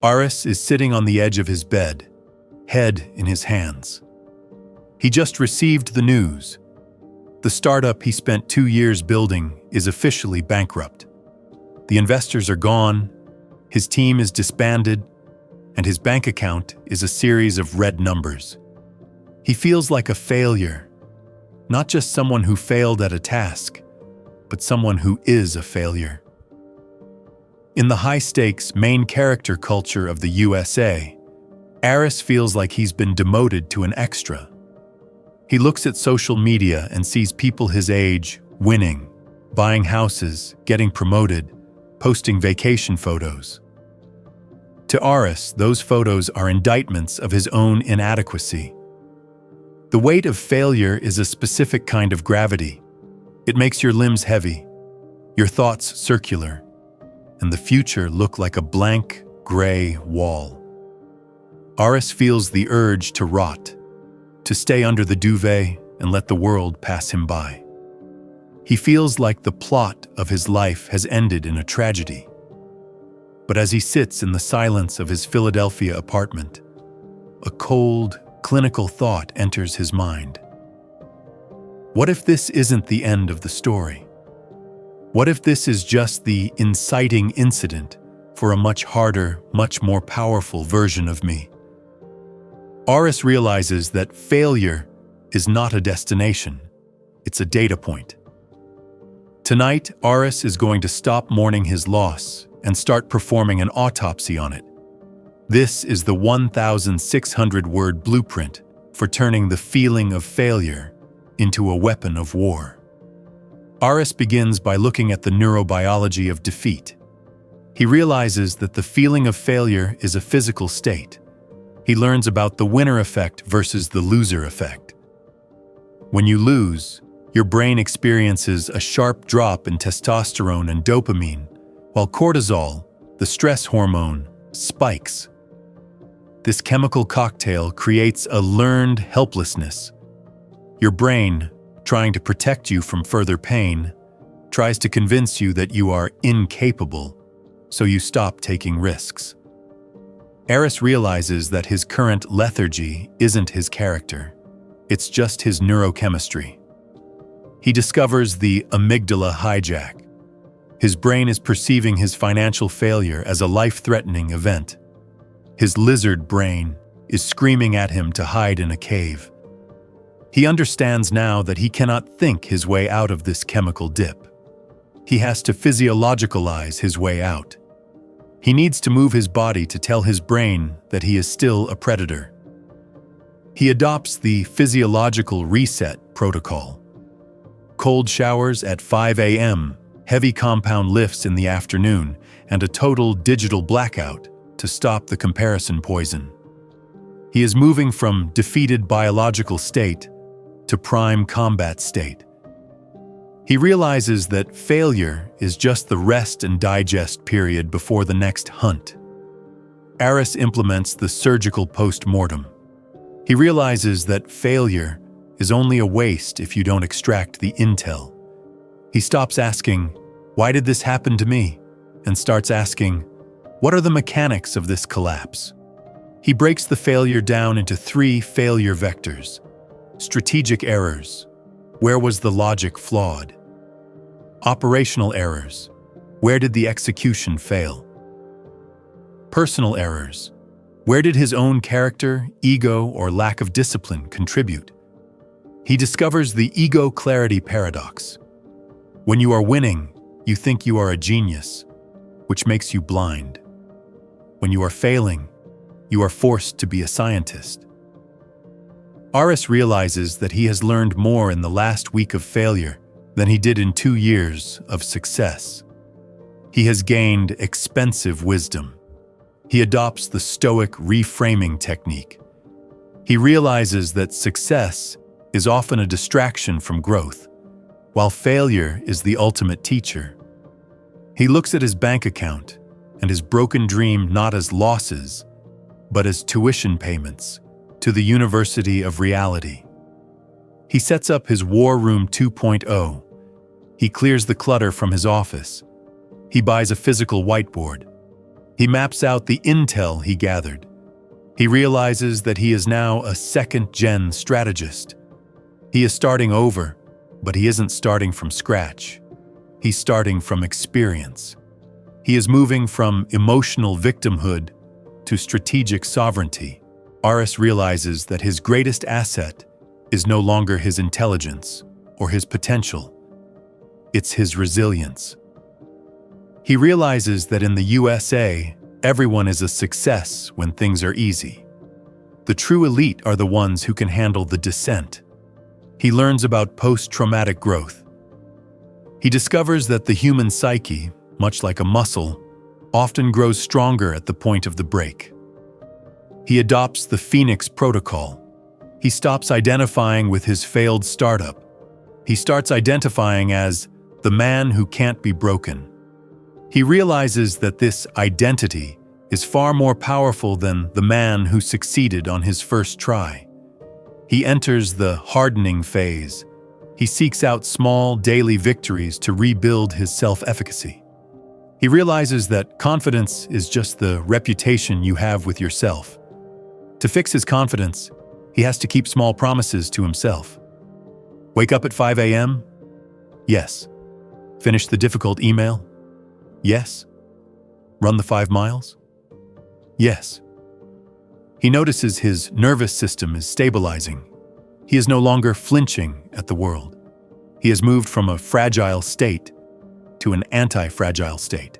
Aris is sitting on the edge of his bed, head in his hands. He just received the news. The startup he spent 2 years building is officially bankrupt. The investors are gone, his team is disbanded, and his bank account is a series of red numbers. He feels like a failure, not just someone who failed at a task, but someone who is a failure. In the high-stakes main character culture of the USA, Aris feels like he's been demoted to an extra. He looks at social media and sees people his age winning, buying houses, getting promoted, posting vacation photos. To Aris, those photos are indictments of his own inadequacy. The weight of failure is a specific kind of gravity. It makes your limbs heavy, your thoughts circular, and the future look like a blank, gray wall. Aris feels the urge to rot, to stay under the duvet and let the world pass him by. He feels like the plot of his life has ended in a tragedy. But as he sits in the silence of his Philadelphia apartment, a cold, clinical thought enters his mind. What if this isn't the end of the story? What if this is just the inciting incident for a much harder, much more powerful version of me? Aris realizes that failure is not a destination, it's a data point. Tonight, Aris is going to stop mourning his loss and start performing an autopsy on it. This is the 1,600-word blueprint for turning the feeling of failure into a weapon of war. Aris begins by looking at the neurobiology of defeat. He realizes that the feeling of failure is a physical state. He learns about the winner effect versus the loser effect. When you lose, your brain experiences a sharp drop in testosterone and dopamine, while cortisol, the stress hormone, spikes. This chemical cocktail creates a learned helplessness. Your brain, trying to protect you from further pain, tries to convince you that you are incapable, so you stop taking risks. Aris realizes that his current lethargy isn't his character, it's just his neurochemistry. He discovers the amygdala hijack. His brain is perceiving his financial failure as a life-threatening event. His lizard brain is screaming at him to hide in a cave. He understands now that he cannot think his way out of this chemical dip. He has to physiologicalize his way out. He needs to move his body to tell his brain that he is still a predator. He adopts the physiological reset protocol. Cold showers at 5 a.m., heavy compound lifts in the afternoon, and a total digital blackout to stop the comparison poison. He is moving from defeated biological state to prime combat state. He realizes that failure is just the rest and digest period before the next hunt. Aris implements the surgical post-mortem. He realizes that failure is only a waste if you don't extract the intel. He stops asking, "Why did this happen to me?" and starts asking, "What are the mechanics of this collapse?" He breaks the failure down into 3 failure vectors. Strategic errors. Where was the logic flawed? Operational errors. Where did the execution fail? Personal errors. Where did his own character, ego, or lack of discipline contribute? He discovers the ego clarity paradox. When you are winning, you think you are a genius, which makes you blind. When you are failing, you are forced to be a scientist. Aris realizes that he has learned more in the last week of failure than he did in 2 years of success. He has gained expensive wisdom. He adopts the Stoic reframing technique. He realizes that success is often a distraction from growth, while failure is the ultimate teacher. He looks at his bank account and his broken dream not as losses, but as tuition payments to the University of Reality. He sets up his War Room 2.0. He clears the clutter from his office. He buys a physical whiteboard. He maps out the intel he gathered. He realizes that he is now a second-gen strategist. He is starting over, but he isn't starting from scratch. He's starting from experience. He is moving from emotional victimhood to strategic sovereignty. Aris realizes that his greatest asset is no longer his intelligence or his potential. It's his resilience. He realizes that in the USA, everyone is a success when things are easy. The true elite are the ones who can handle the descent. He learns about post-traumatic growth. He discovers that the human psyche, much like a muscle, often grows stronger at the point of the break. He adopts the Phoenix Protocol. He stops identifying with his failed startup. He starts identifying as the man who can't be broken. He realizes that this identity is far more powerful than the man who succeeded on his first try. He enters the hardening phase. He seeks out small daily victories to rebuild his self-efficacy. He realizes that confidence is just the reputation you have with yourself. To fix his confidence, he has to keep small promises to himself. Wake up at 5 a.m.? Yes. Finish the difficult email? Yes. Run the 5 miles? Yes. He notices his nervous system is stabilizing. He is no longer flinching at the world. He has moved from a fragile state to an anti-fragile state.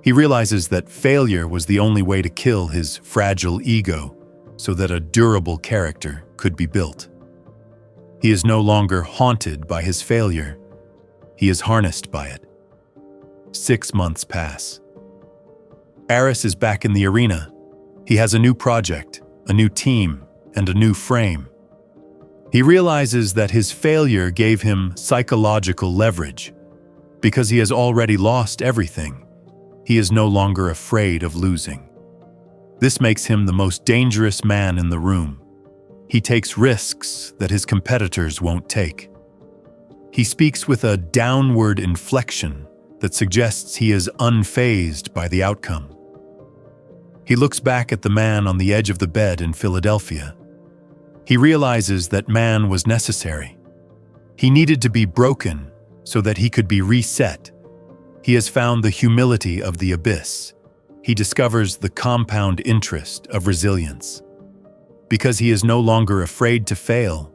He realizes that failure was the only way to kill his fragile ego so that a durable character could be built. He is no longer haunted by his failure. He is harnessed by it. 6 months pass. Aris is back in the arena. He has a new project, a new team, and a new frame. He realizes that his failure gave him psychological leverage. Because he has already lost everything, he is no longer afraid of losing. This makes him the most dangerous man in the room. He takes risks that his competitors won't take. He speaks with a downward inflection that suggests he is unfazed by the outcome. He looks back at the man on the edge of the bed in Philadelphia. He realizes that man was necessary. He needed to be broken so that he could be reset. He has found the humility of the abyss. He discovers the compound interest of resilience. Because he is no longer afraid to fail,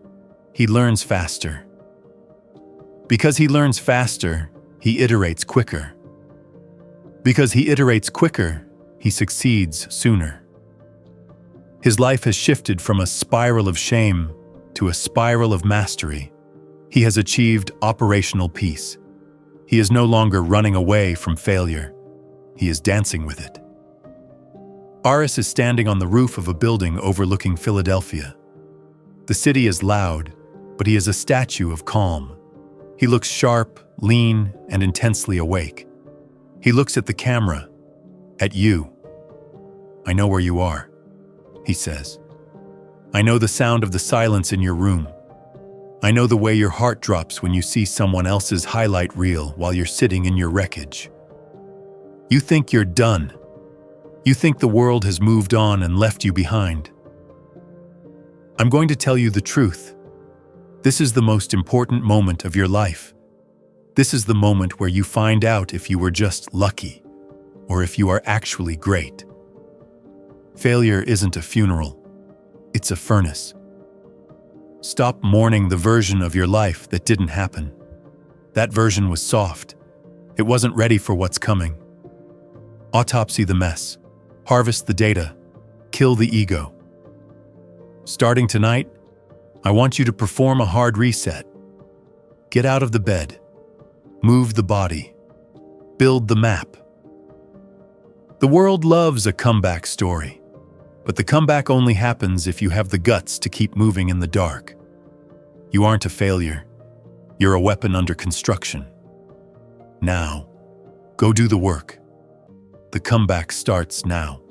he learns faster. Because he learns faster, he iterates quicker. Because he iterates quicker, he succeeds sooner. His life has shifted from a spiral of shame to a spiral of mastery. He has achieved operational peace. He is no longer running away from failure. He is dancing with it. Aris is standing on the roof of a building overlooking Philadelphia. The city is loud, but he is a statue of calm. He looks sharp, lean, and intensely awake. He looks at the camera, at you. I know where you are, he says. I know the sound of the silence in your room. I know the way your heart drops when you see someone else's highlight reel while you're sitting in your wreckage. You think you're done. You think the world has moved on and left you behind. I'm going to tell you the truth. This is the most important moment of your life. This is the moment where you find out if you were just lucky or if you are actually great. Failure isn't a funeral. It's a furnace. Stop mourning the version of your life that didn't happen. That version was soft. It wasn't ready for what's coming. Autopsy the mess. Harvest the data. Kill the ego. Starting tonight, I want you to perform a hard reset. Get out of the bed. Move the body. Build the map. The world loves a comeback story, but the comeback only happens if you have the guts to keep moving in the dark. You aren't a failure. You're a weapon under construction. Now, go do the work. The comeback starts now.